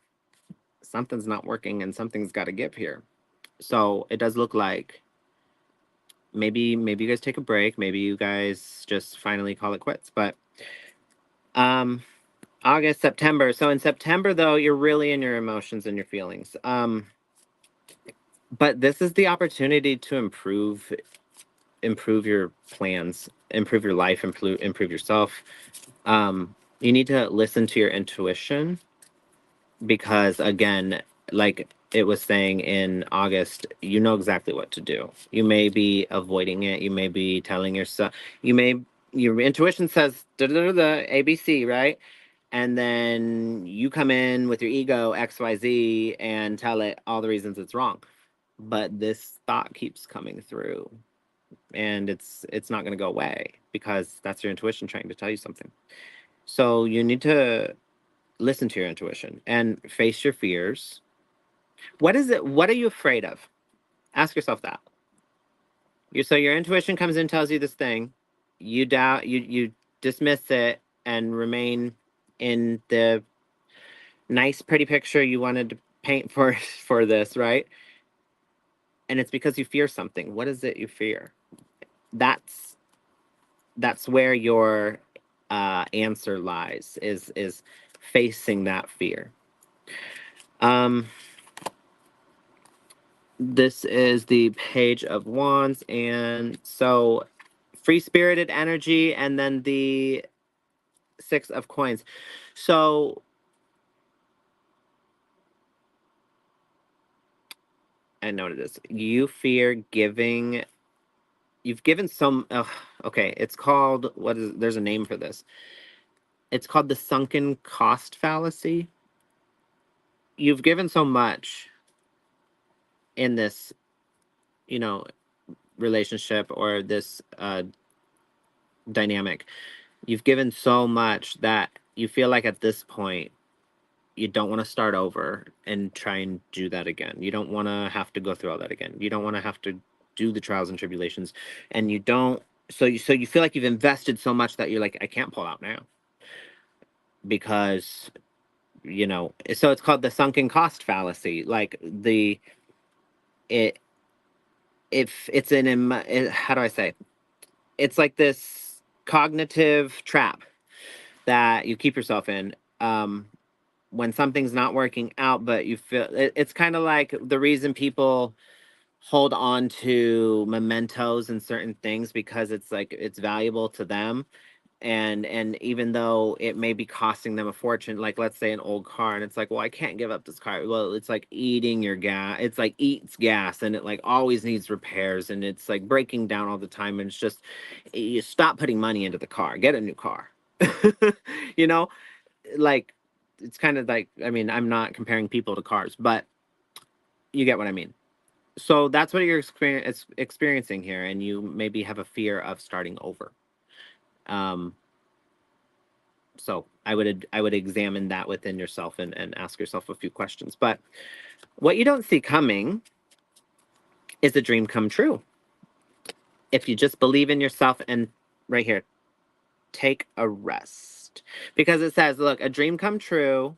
something's not working and something's got to give here. So it does look like maybe you guys take a break, maybe you guys just finally call it quits. But um August, September. So in September though, you're really in your emotions and your feelings. But this is the opportunity to improve your plans, improve your life, improve yourself. You need to listen to your intuition, because again, like it was saying in August, you know exactly what to do. You may be avoiding it. You may be telling yourself, your intuition says da da da da ABC, right? And then you come in with your ego XYZ and tell it all the reasons it's wrong. But this thought keeps coming through, and it's not going to go away, because that's your intuition trying to tell you something. So you need to listen to your intuition and face your fears. What is it? What are you afraid of? Ask yourself that. So your intuition comes in, tells you this thing, you doubt, you dismiss it, and remain in the nice, pretty picture you wanted to paint for for this, right? And it's because you fear something. What is it you fear? That's that's where your answer lies. Is facing that fear. Um, This is the Page of Wands, and so free spirited energy, and then the Six of Coins. So I know what it is. You fear giving. You've given some. Okay, it's called, what is? There's a name for this. It's called the sunken cost fallacy. You've given so much in this, you know, relationship, or this dynamic. You've given so much that you feel like at this point you don't want to start over and try and do that again. You don't want to have to go through all that again. You don't want to have to do the trials and tribulations, and you don't. So you feel like you've invested so much that you're like, I can't pull out now because So it's called the sunken cost fallacy. Like it if it's how do I say? It's like this cognitive trap that you keep yourself in. When something's not working out, but you feel it's kind of like the reason people hold on to mementos and certain things because it's like it's valuable to them, and even though it may be costing them a fortune, like let's say an old car, and it's like, well, I can't give up this car. Well, it's like eating your gas. It's like eats gas, and it like always needs repairs, and it's like breaking down all the time, and it's just, you stop putting money into the car, get a new car. you know like, it's kind of like, I mean, I'm not comparing people to cars, but you get what I mean. So that's what you're experiencing here, and you maybe have a fear of starting over. Um, so I would examine that within yourself, and ask yourself a few questions. But what you don't see coming is a dream come true. If you just believe in yourself, and right here, take a rest. Because it says, look, a dream come true,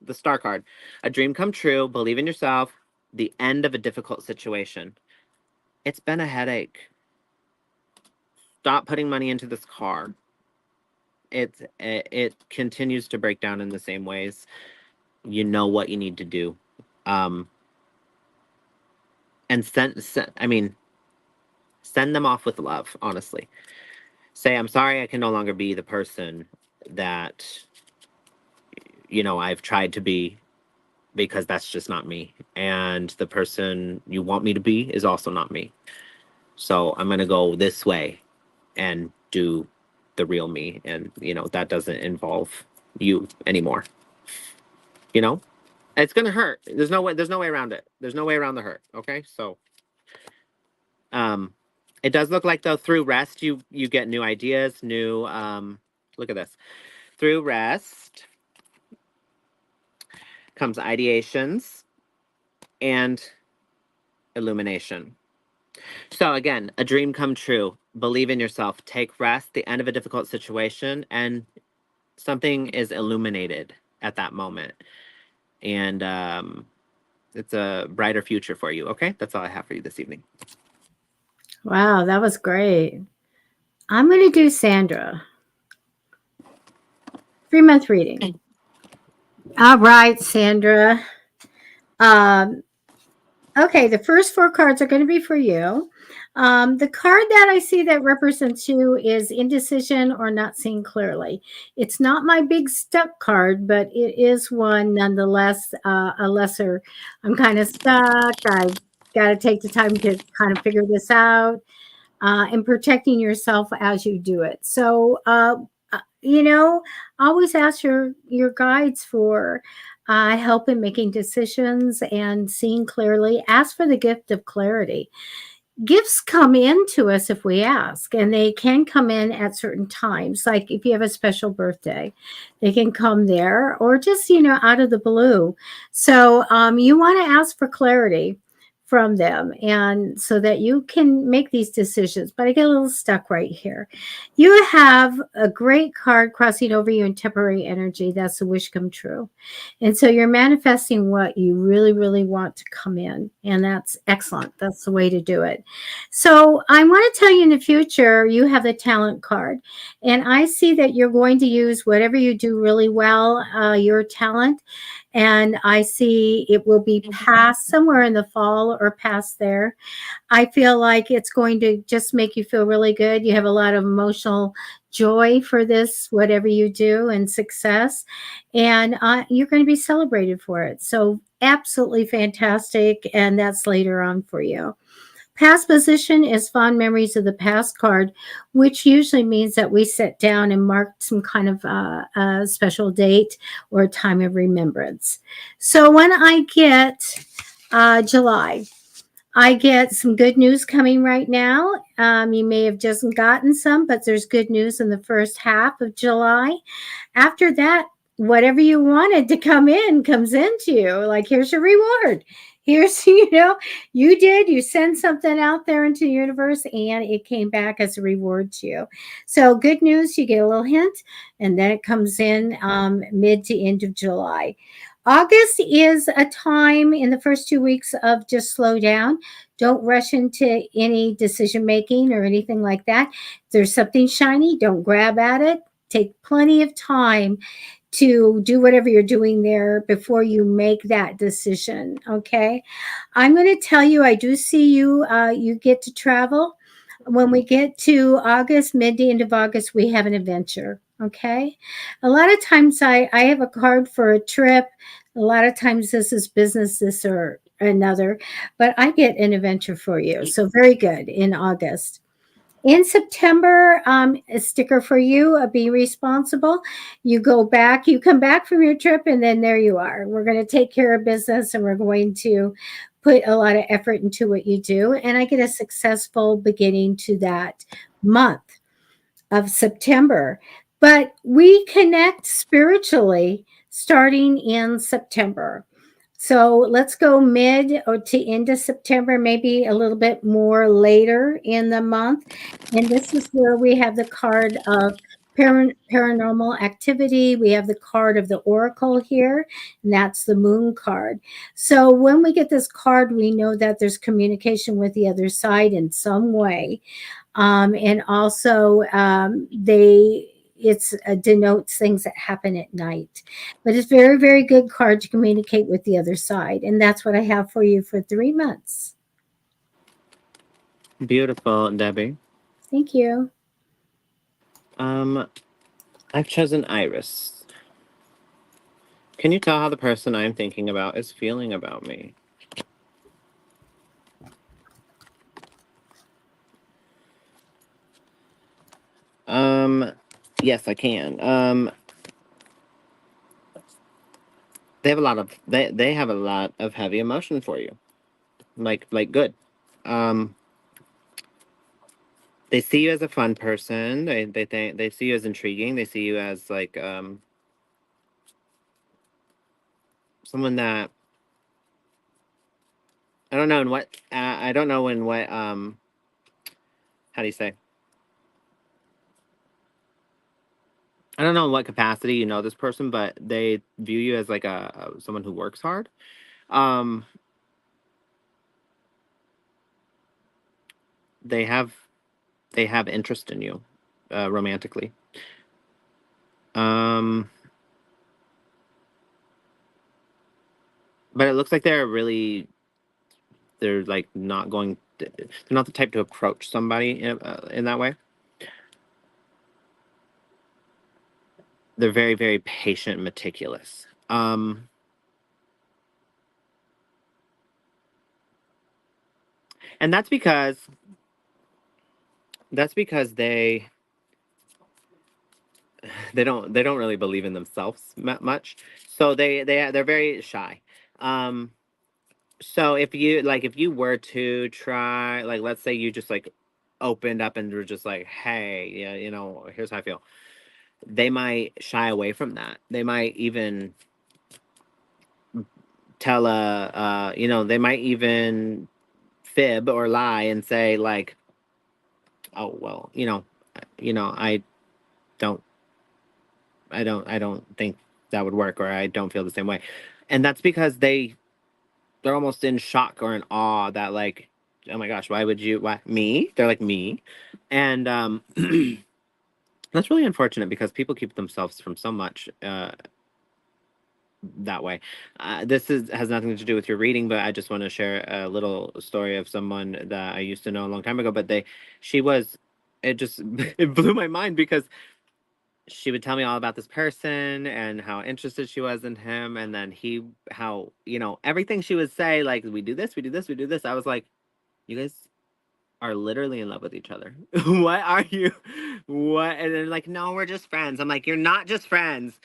the star card, a dream come true, believe in yourself, the end of a difficult situation. It's been a headache. Stop putting money into this car. It continues to break down in the same ways. You know what you need to do. And send them off with love, honestly. Say, I'm sorry I can no longer be the person that, I've tried to be, because that's just not me. And the person you want me to be is also not me. So I'm going to go this way and do the real me. And, that doesn't involve you anymore. It's going to hurt. There's no way around it. There's no way around the hurt. Okay. So, it does look like, though, through rest, you get new ideas, look at this. Through rest comes ideations and illumination. So again, a dream come true. Believe in yourself. Take rest, the end of a difficult situation, and something is illuminated at that moment. And it's a brighter future for you. Okay, that's all I have for you this evening. Wow, that was great. I'm going to do Sandra. 3-month reading. All right, Sandra. Um, okay, the first 4 cards are going to be for you. The card that I see that represents you is indecision or not seeing clearly. It's not my big stuck card, but it is one nonetheless, a lesser. I'm kind of stuck. I've got to take the time to kind of figure this out, and protecting yourself as you do it. So, always ask your guides for help in making decisions and seeing clearly. Ask for the gift of clarity. Gifts come in to us if we ask, and they can come in at certain times. Like if you have a special birthday, they can come there, or just out of the blue. So you want to ask for clarity from them, and so that you can make these decisions. But I get a little stuck right here. You have a great card crossing over you in temporary energy. That's a wish come true. And so you're manifesting what you really, really want to come in. And that's excellent. That's the way to do it. So I want to tell you, in the future, you have the talent card. And I see that you're going to use whatever you do really well, your talent. And I see it will be past somewhere in the fall or past there. I feel like it's going to just make you feel really good. You have a lot of emotional joy for this, whatever you do, and success. And you're going to be celebrated for it. So, absolutely fantastic. And that's later on for you. Past position is fond memories of the past card, which usually means that we sit down and mark some kind of a special date or a time of remembrance. So when I get July, I get some good news coming right now. You may have just gotten some, but there's good news in the first half of July. After that, whatever you wanted to come in comes into you. Like, here's your reward. Here's, you send something out there into the universe and it came back as a reward to you. So, good news, you get a little hint, and then it comes in mid to end of July. August is a time in the first 2 weeks of just slow down. Don't rush into any decision making or anything like that. If there's something shiny, don't grab at it. Take plenty of time to do whatever you're doing there before you make that decision. Okay. I'm going to tell you, I do see you, you get to travel. When we get to August, mid to end of August, we have an adventure. Okay. A lot of times I have a card for a trip. A lot of times this is business, this or another, but I get an adventure for you. So very good in August. In September, a sticker for you, be responsible. You go back, you come back from your trip, and then there you are. We're going to take care of business and we're going to put a lot of effort into what you do. And I get a successful beginning to that month of September. But we connect spiritually starting in September. So let's go mid or to end of September, maybe a little bit more later in the month. And this is where we have the card of paranormal activity. We have the card of the oracle here, and that's the moon card. So when we get this card, we know that there's communication with the other side in some way. And also, they it's denotes things that happen at night, but it's very, very good card to communicate with the other side, and that's what I have for you for 3 months. Beautiful, Debbie. Thank you. Um, I've chosen Iris. Can you tell how the person I'm thinking about is feeling about me? Um, yes, I can. They have a lot of heavy emotion for you. Like good. Um, they see you as a fun person. They see you as intriguing. They see you as like someone that I don't know in what I don't know in what how do you say? I don't know in what capacity you know this person, but they view you as like a someone who works hard. Um, they have they have interest in you, romantically. Um, but it looks like they're like not going. They're not the type to approach somebody in that way. They're very very patient, and meticulous. And that's because they don't really believe in themselves much. So they're very shy. Um, so if you were to try, like, let's say you just like opened up and were just like, hey, yeah, here's how I feel. They might shy away from that. They might even they might even fib or lie and say like, oh well, I don't I don't think that would work, or I don't feel the same way. And that's because they're almost in shock or in awe that like, oh my gosh, why me? They're like me. And that's really unfortunate because people keep themselves from so much that way. This has nothing to do with your reading, but I just want to share a little story of someone that I used to know a long time ago. But she was, it just it blew my mind because she would tell me all about this person and how interested she was in him, and then how everything she would say, like, we do this, we do this, we do this. I was like, you guys are literally in love with each other. What are you? What? And they're like, no, we're just friends. I'm like, you're not just friends.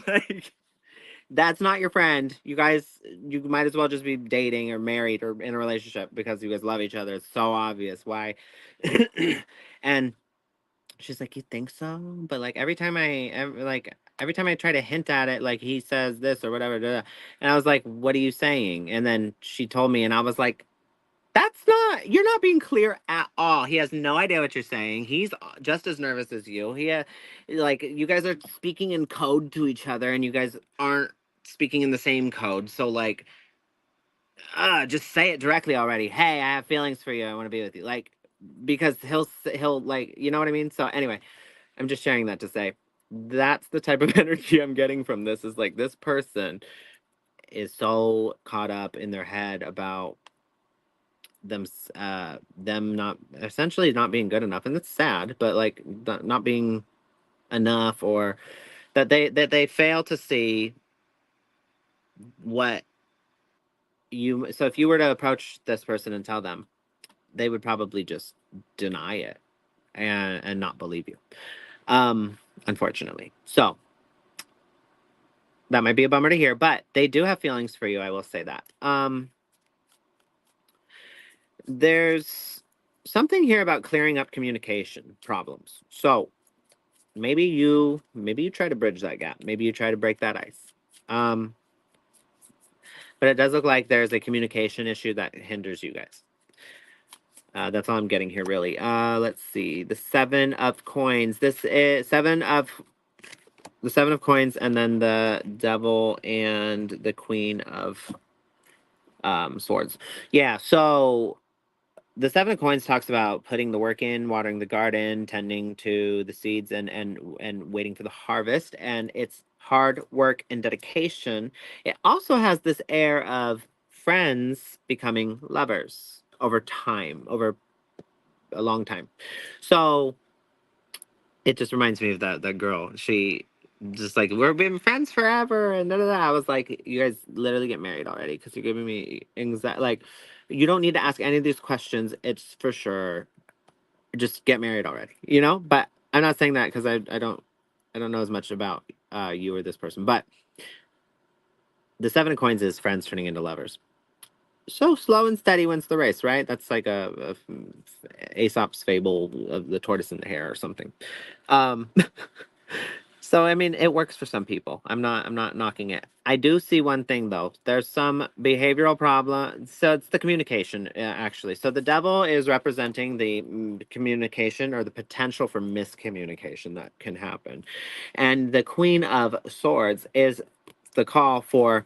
Like, that's not your friend. You might as well just be dating or married or in a relationship because you guys love each other. It's so obvious why. And she's like, you think so? But like every time like every time I try to hint at it, like he says this or whatever, and I was like, "What are you saying?" And then she told me, and I was like, "That's not. You're not being clear at all. He has no idea what you're saying. He's just as nervous as you. Like, you guys are speaking in code to each other, and you guys aren't speaking in the same code. So like, just say it directly already. Hey, I have feelings for you. I want to be with you. Like, because he'll like, you know what I mean. So anyway, I'm just sharing that to say that's the type of energy I'm getting from this. Is like this person is so caught up in their head about them not essentially not being good enough, and it's sad, but like not being enough, or that they fail to see what you. So if you were to approach this person and tell them, they would probably just deny it and not believe you, unfortunately. So that might be a bummer to hear, but they do have feelings for you, I will say that. There's something here about clearing up communication problems. So maybe you try to bridge that gap. Maybe you try to break that ice. Um, but it does look like there's a communication issue that hinders you guys. That's all I'm getting here, really. Let's see. The 7 of coins. This is the 7 of coins, and then the devil and the queen of swords. Yeah. So the 7 of coins talks about putting the work in, watering the garden, tending to the seeds, and waiting for the harvest. And it's hard work and dedication. It also has this air of friends becoming lovers over time, over a long time. So it just reminds me of that girl. She just like, we've been friends forever and da da da. I was like, you guys literally get married already because you're giving me anxiety. Like, you don't need to ask any of these questions. It's for sure. Just get married already, you know? But I'm not saying that because I don't know as much about you or this person. But the 7 of coins is friends turning into lovers. So slow and steady wins the race, right? That's like a Aesop's fable of the tortoise and the hare or something. Um, so I mean, it works for some people. I'm not knocking it. I do see one thing though. There's some behavioral problem. So it's the communication, actually. So the devil is representing the communication or the potential for miscommunication that can happen, and the queen of swords is the call for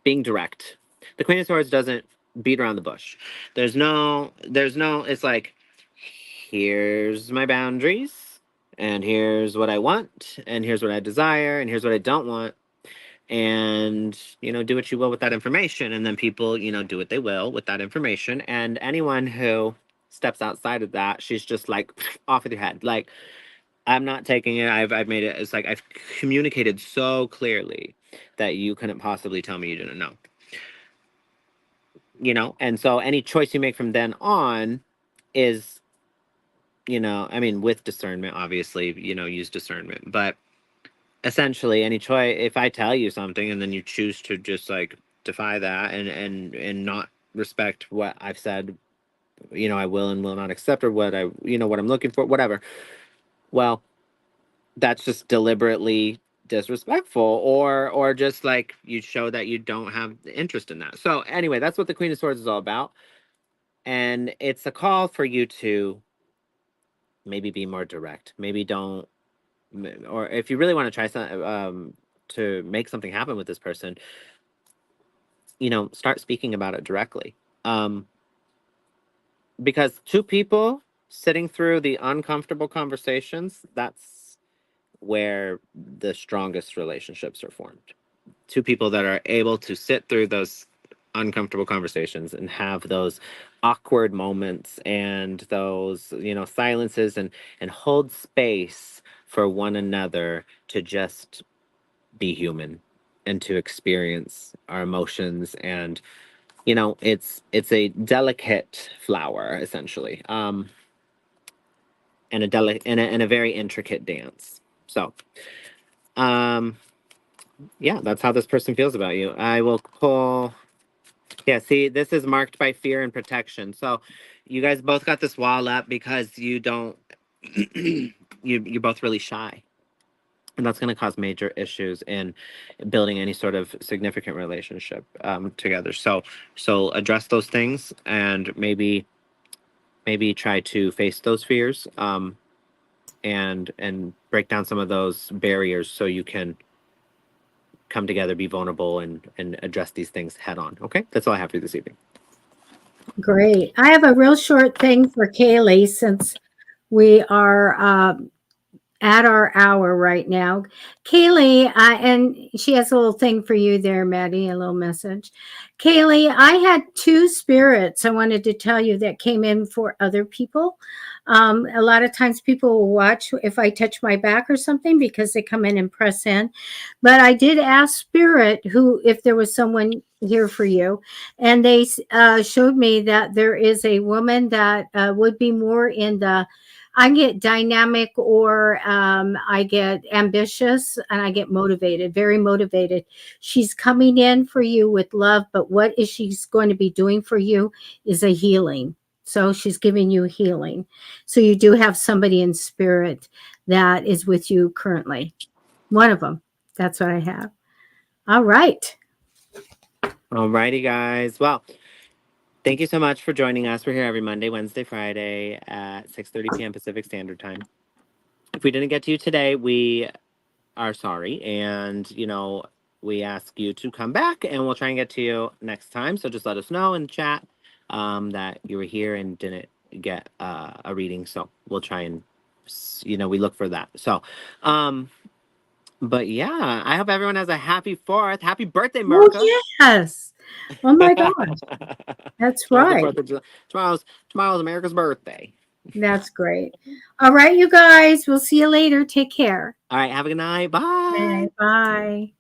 being direct. The queen of swords doesn't beat around the bush. There's no. It's like, here's my boundaries, and here's what I want, and here's what I desire, and here's what I don't want. And, do what you will with that information. And then people, do what they will with that information. And anyone who steps outside of that, she's just like off with your head. Like, I'm not taking it. I've made it. It's like I've communicated so clearly that you couldn't possibly tell me you didn't know. And so any choice you make from then on is, I mean, with discernment, obviously, use discernment. But essentially, any choice, if I tell you something and then you choose to just like defy that and not respect what I've said, I will and will not accept, or what I'm looking for, whatever. Well, that's just deliberately disrespectful, or just like you show that you don't have interest in that. So anyway, that's what the Queen of Swords is all about. And it's a call for you to maybe be more direct. Maybe don't, or if you really want to try to make something happen with this person, start speaking about it directly. Um, because two people sitting through the uncomfortable conversations, that's where the strongest relationships are formed. Two people that are able to sit through those uncomfortable conversations and have those awkward moments and those silences, and hold space for one another to just be human and to experience our emotions. And it's a delicate flower, essentially, and a very intricate dance. So um yeah, that's how this person feels about you. I will pull. Yeah, see, this is marked by fear and protection. So you guys both got this wall up because you don't you're both really shy. and that's going to cause major issues in building any sort of significant relationship together. So address those things, and maybe try to face those fears, and break down some of those barriers so you can come together, be vulnerable, and address these things head on. Okay, that's all I have for you this evening. Great. I have a real short thing for Kaylee since we are at our hour right now. Kaylee, and she has a little thing for you there, Maddie, a little message. Kaylee, I had two spirits I wanted to tell you that came in for other people. A lot of times people will watch if I touch my back or something because they come in and press in. But I did ask Spirit who if there was someone here for you, and they showed me that there is a woman that would be more in the I get dynamic or I get ambitious and I get motivated, very motivated. She's coming in for you with love, but what is she's going to be doing for you is a healing. So she's giving you healing. So you do have somebody in spirit that is with you currently. One of them. That's what I have. All right. Alrighty, guys. Well, thank you so much for joining us. We're here every Monday, Wednesday, Friday at 6:30 p.m. Pacific Standard Time. If we didn't get to you today, we are sorry, and we ask you to come back, and we'll try and get to you next time. So just let us know in the chat that you were here and didn't get a reading. So we'll try and we look for that. So, but yeah, I hope everyone has a happy 4th. Happy birthday, America! Oh, yes. Oh my gosh. That's Tomorrow's the right. 4th of July. Tomorrow's America's birthday. That's great. All right, you guys. We'll see you later. Take care. All right, have a good night. Bye. Okay, bye.